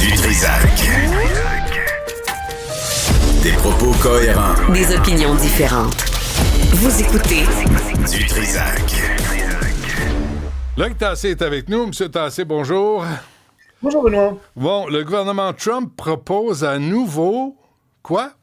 Du Trisac. Des propos cohérents. Des opinions différentes. Vous écoutez Du Trisac. Luc Tassé est avec nous. Monsieur Tassé, bonjour. Bonjour Benoît. Bon, le gouvernement Trump propose à nouveau... Quoi?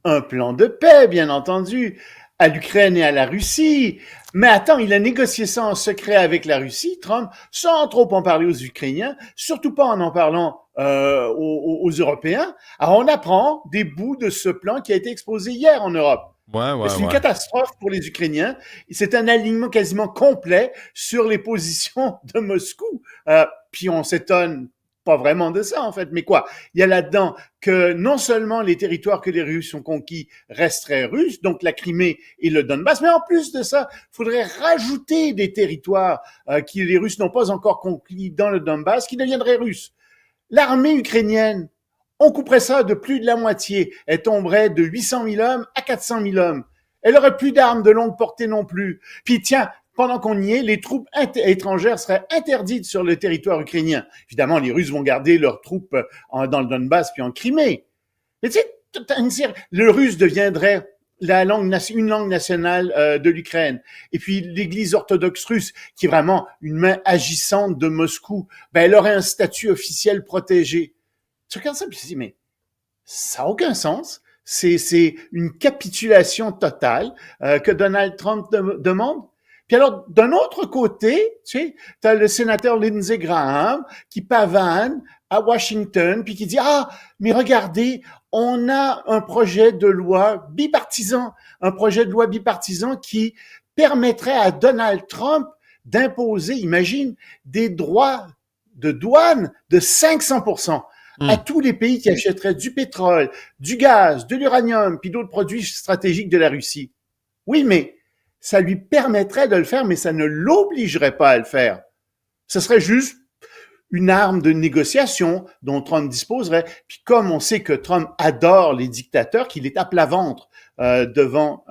Un plan de paix, bien entendu, à l'Ukraine et à la Russie. Mais attends, il a négocié ça en secret avec la Russie, Trump, sans trop en parler aux Ukrainiens, surtout pas en parlant aux Européens. Alors on apprend des bouts de ce plan qui a été exposé hier en Europe. C'est une catastrophe pour les Ukrainiens. C'est un alignement quasiment complet sur les positions de Moscou. Puis on s'étonne pas vraiment de ça, en fait. Mais quoi? Il y a là-dedans que non seulement les territoires que les Russes ont conquis resteraient russes, donc la Crimée et le Donbass, mais en plus de ça, il faudrait rajouter des territoires que les Russes n'ont pas encore conquis dans le Donbass, qui deviendraient russes. L'armée ukrainienne, on couperait ça de plus de la moitié. Elle tomberait de 800 000 hommes à 400 000 hommes. Elle aurait plus d'armes de longue portée non plus. Puis tiens, pendant qu'on y est, les troupes étrangères seraient interdites sur le territoire ukrainien. Évidemment, les Russes vont garder leurs troupes dans le Donbass puis en Crimée. Mais tu sais, le russe deviendrait une langue nationale de l'Ukraine. Et puis l'Église orthodoxe russe, qui est vraiment une main agissante de Moscou, elle aurait un statut officiel protégé. Tu regardes ça, puis tu te dis, mais ça n'a aucun sens. C'est une capitulation totale que Donald Trump demande. Puis alors, d'un autre côté, tu sais, t'as le sénateur Lindsey Graham qui pavane à Washington, puis qui dit, mais regardez, on a un projet de loi bipartisan qui permettrait à Donald Trump d'imposer, imagine, des droits de douane de 500%. À tous les pays qui achèteraient du pétrole, du gaz, de l'uranium, puis d'autres produits stratégiques de la Russie. Oui, mais ça lui permettrait de le faire, mais ça ne l'obligerait pas à le faire. Ce serait juste une arme de négociation dont Trump disposerait. Puis comme on sait que Trump adore les dictateurs, qu'il est à plat ventre devant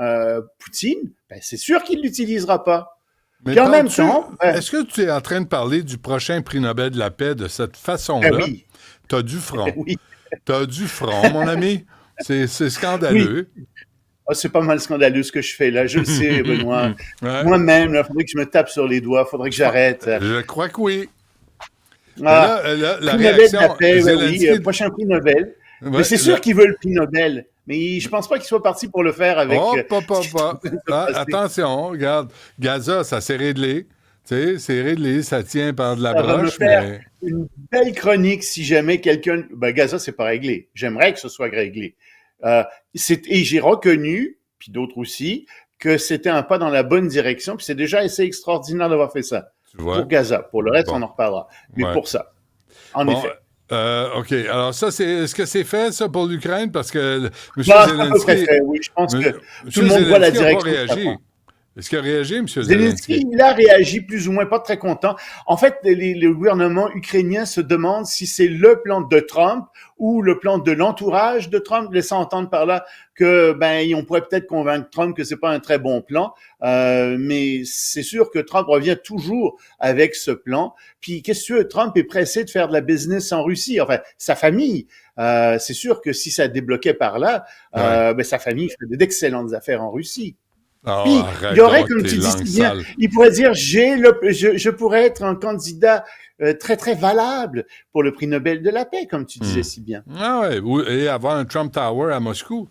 Poutine, c'est sûr qu'il l'utilisera pas. Mais puis en même temps... est-ce que tu es en train de parler du prochain prix Nobel de la paix de cette façon-là? Oui. T'as du front. Oui. T'as du front, mon ami. C'est scandaleux. Oui. C'est pas mal scandaleux ce que je fais là. Je le sais, Benoît. Ouais. Moi-même, il faudrait que je me tape sur les doigts. Il faudrait que j'arrête. Je crois que oui. La réaction... Nobel de la paix, oui, prochain prix Nobel. Ouais, mais c'est sûr qu'il veut le prix Nobel. Mais je pense pas qu'il soit parti pour le faire avec... Attention, regarde. Gaza, ça s'est réglé. Tu sais, c'est réglé, ça tient par de la broche, mais... Une belle chronique si jamais quelqu'un... Gaza, c'est pas réglé. J'aimerais que ce soit réglé. Et j'ai reconnu, puis d'autres aussi, que c'était un pas dans la bonne direction, puis c'est déjà assez extraordinaire d'avoir fait ça. Pour Gaza. Pour le reste, on en reparlera. Mais pour ça, en effet. OK. Alors ça, est-ce que c'est fait, ça, pour l'Ukraine? Parce que M. Zelensky... Oui, je pense que tout le monde voit la direction. Est-ce qu'il a réagi, M. Zelensky? Il a réagi plus ou moins, pas très content. En fait, le gouvernement ukrainien se demande si c'est le plan de Trump ou le plan de l'entourage de Trump, laissant entendre par là que on pourrait peut-être convaincre Trump que c'est pas un très bon plan. Mais c'est sûr que Trump revient toujours avec ce plan. Puis qu'est-ce que tu veux, Trump est pressé de faire de la business en Russie. Enfin, sa famille. C'est sûr que si ça débloquait par là, sa famille ferait d'excellentes affaires en Russie. Puis, il y aurait, comme tu dis si bien, il pourrait dire, je pourrais être un candidat très, très valable pour le prix Nobel de la paix, comme tu disais si bien. Ah ouais, et avoir un Trump Tower à Moscou.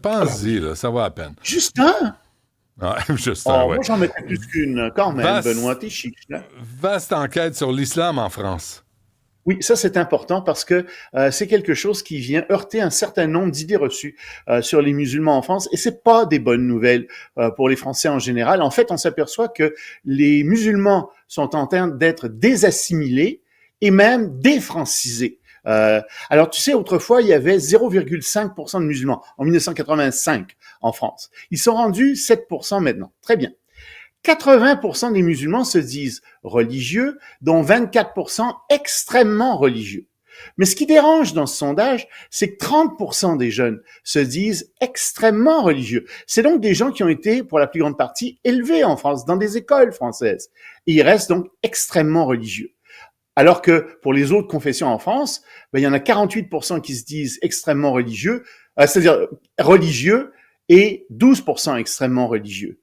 Pense-y, là, ça va à peine. Juste un? Juste un, ouais. Moi, j'en mettrais plus qu'une, quand même, Benoît, t'es chic, là. Vaste enquête sur l'islam en France. Oui, ça c'est important parce que c'est quelque chose qui vient heurter un certain nombre d'idées reçues sur les musulmans en France et c'est pas des bonnes nouvelles pour les Français en général. En fait, on s'aperçoit que les musulmans sont en train d'être désassimilés et même défrancisés. Alors, tu sais, autrefois, il y avait 0,5% de musulmans en 1985 en France. Ils sont rendus 7% maintenant. Très bien. 80% des musulmans se disent religieux, dont 24% extrêmement religieux. Mais ce qui dérange dans ce sondage, c'est que 30% des jeunes se disent extrêmement religieux. C'est donc des gens qui ont été, pour la plus grande partie, élevés en France, dans des écoles françaises. Et ils restent donc extrêmement religieux. Alors que pour les autres confessions en France, il y en a 48% qui se disent extrêmement religieux, c'est-à-dire religieux, et 12% extrêmement religieux.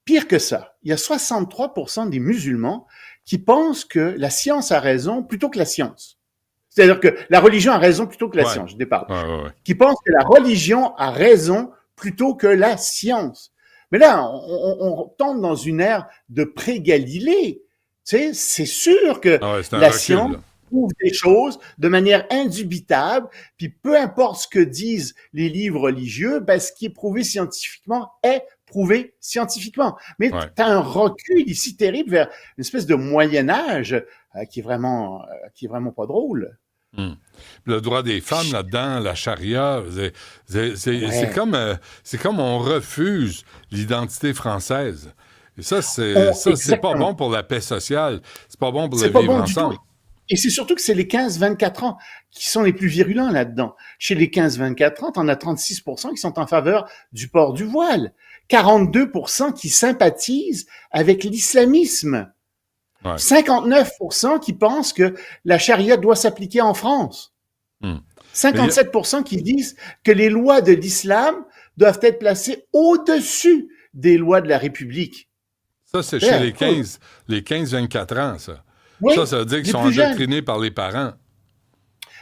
Pire que ça, il y a 63% des musulmans qui pensent que la science a raison plutôt que la science. C'est-à-dire que la religion a raison plutôt que la science, je déparle. Qui pensent que la religion a raison plutôt que la science. Mais là, on tombe dans une ère de pré-Galilée. Tu sais, c'est sûr que la science prouve des choses de manière indubitable, puis peu importe ce que disent les livres religieux, ben, ce qui est prouvé scientifiquement est prouvé scientifiquement. Mais tu as un recul ici terrible vers une espèce de Moyen-Âge qui est vraiment pas drôle. Le droit des femmes là-dedans, la charia, c'est comme on refuse l'identité française. Et ça, c'est pas bon pour la paix sociale. C'est pas bon pour le vivre ensemble. Et c'est surtout que c'est les 15-24 ans qui sont les plus virulents là-dedans. Chez les 15-24 ans, t'en as 36% qui sont en faveur du port du voile. 42% qui sympathisent avec l'islamisme. 59% qui pensent que la charia doit s'appliquer en France. 57% qui disent que les lois de l'islam doivent être placées au-dessus des lois de la République. Ça, c'est chez les 15-24 ans, ça. Oui, ça veut dire qu'ils sont endoctrinés par les parents.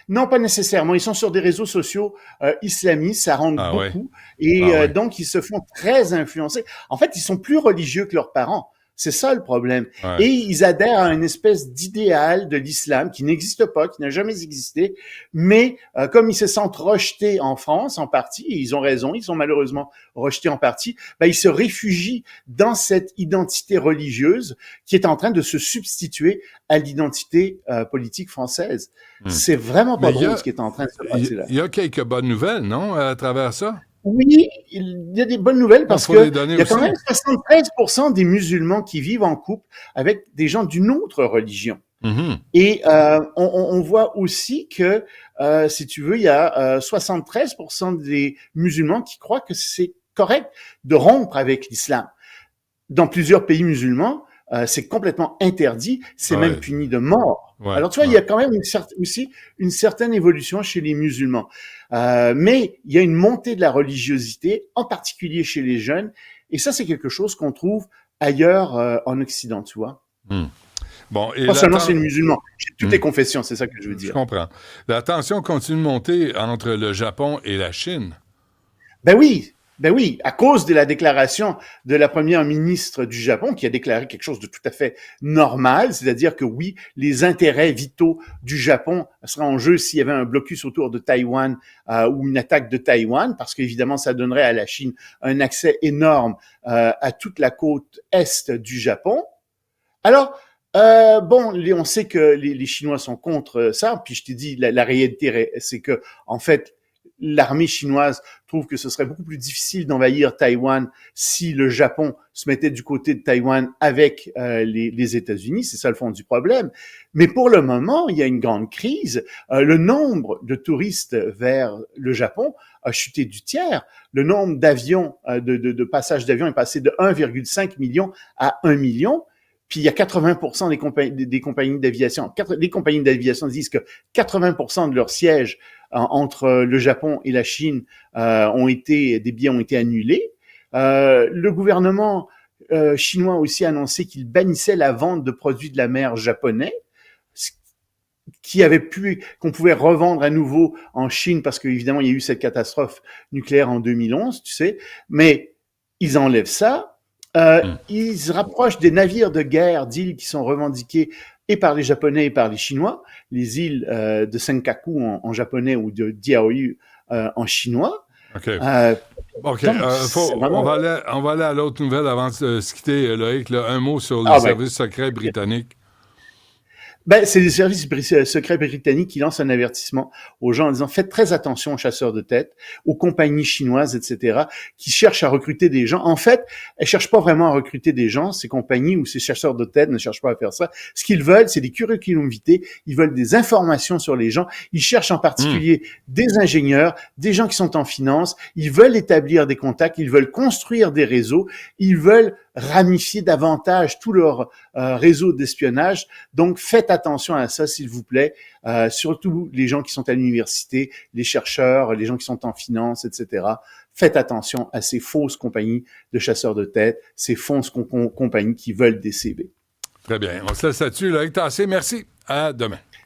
Non, pas nécessairement. Ils sont sur des réseaux sociaux islamistes, ça rentre beaucoup. Et donc, ils se font très influencer. En fait, ils sont plus religieux que leurs parents. C'est ça le problème. Et ils adhèrent à une espèce d'idéal de l'islam qui n'existe pas, qui n'a jamais existé, mais comme ils se sentent rejetés en France en partie, et ils ont raison, ils sont malheureusement rejetés en partie, ben, ils se réfugient dans cette identité religieuse qui est en train de se substituer à l'identité politique française. C'est vraiment pas drôle ce qui est en train de se passer là. Il y a quelques bonnes nouvelles, non, à travers ça? Oui, il y a des bonnes nouvelles parce que il y a quand même 73% des musulmans qui vivent en couple avec des gens d'une autre religion. Et on voit aussi que, si tu veux, il y a 73% des musulmans qui croient que c'est correct de rompre avec l'islam. Dans plusieurs pays musulmans, c'est complètement interdit, c'est même puni de mort. Alors, tu vois, il y a quand même aussi une certaine évolution chez les musulmans. Mais il y a une montée de la religiosité, en particulier chez les jeunes, et ça, c'est quelque chose qu'on trouve ailleurs en Occident, tu vois. Bon, et pas seulement chez les musulmans, chez toutes les confessions, c'est ça que je veux dire. Je comprends. La tension continue de monter entre le Japon et la Chine. Ben oui, à cause de la déclaration de la première ministre du Japon qui a déclaré quelque chose de tout à fait normal, c'est-à-dire que oui, les intérêts vitaux du Japon seraient en jeu s'il y avait un blocus autour de Taïwan ou une attaque de Taïwan, parce qu'évidemment, ça donnerait à la Chine un accès énorme à toute la côte est du Japon. Alors, on sait que les Chinois sont contre ça, puis je t'ai dit, la réalité, c'est que, en fait, l'armée chinoise trouve que ce serait beaucoup plus difficile d'envahir Taïwan si le Japon se mettait du côté de Taïwan avec les États-Unis. C'est ça le fond du problème. Mais pour le moment, il y a une grande crise. Le nombre de touristes vers le Japon a chuté du tiers. Le nombre d'avions, de passages d'avions est passé de 1,5 million à 1 million. Puis il y a 80% des compagnies d'aviation. Les compagnies d'aviation disent que 80% de leurs sièges entre le Japon et la Chine des billets ont été annulés. Le gouvernement chinois a aussi annoncé qu'il bannissait la vente de produits de la mer japonais, qu'on pouvait revendre à nouveau en Chine parce qu'évidemment il y a eu cette catastrophe nucléaire en 2011, tu sais. Mais ils enlèvent ça. Ils se rapprochent des navires de guerre d'îles qui sont revendiquées et par les Japonais et par les Chinois, les îles de Senkaku en japonais ou de Diaoyu en chinois. OK. Donc, on va aller à l'autre nouvelle avant de se quitter, Loïc. Là, un mot sur les services secrets britanniques. Ben, c'est les services secrets britanniques qui lancent un avertissement aux gens en disant faites très attention aux chasseurs de tête, aux compagnies chinoises, etc., qui cherchent à recruter des gens. En fait, elles cherchent pas vraiment à recruter des gens, ces compagnies ou ces chasseurs de tête ne cherchent pas à faire ça. Ce qu'ils veulent, c'est des curriculum vitae, ils veulent des informations sur les gens, ils cherchent en particulier des ingénieurs, des gens qui sont en finance, ils veulent établir des contacts, ils veulent construire des réseaux, ils veulent ramifier davantage tout leur réseau d'espionnage. Donc, faites attention à ça, s'il vous plaît. Surtout les gens qui sont à l'université, les chercheurs, les gens qui sont en finance, etc. Faites attention à ces fausses compagnies de chasseurs de tête, ces fausses compagnies qui veulent des CV. Très bien. On se laisse là-dessus. Loïc Tassé, merci. À demain.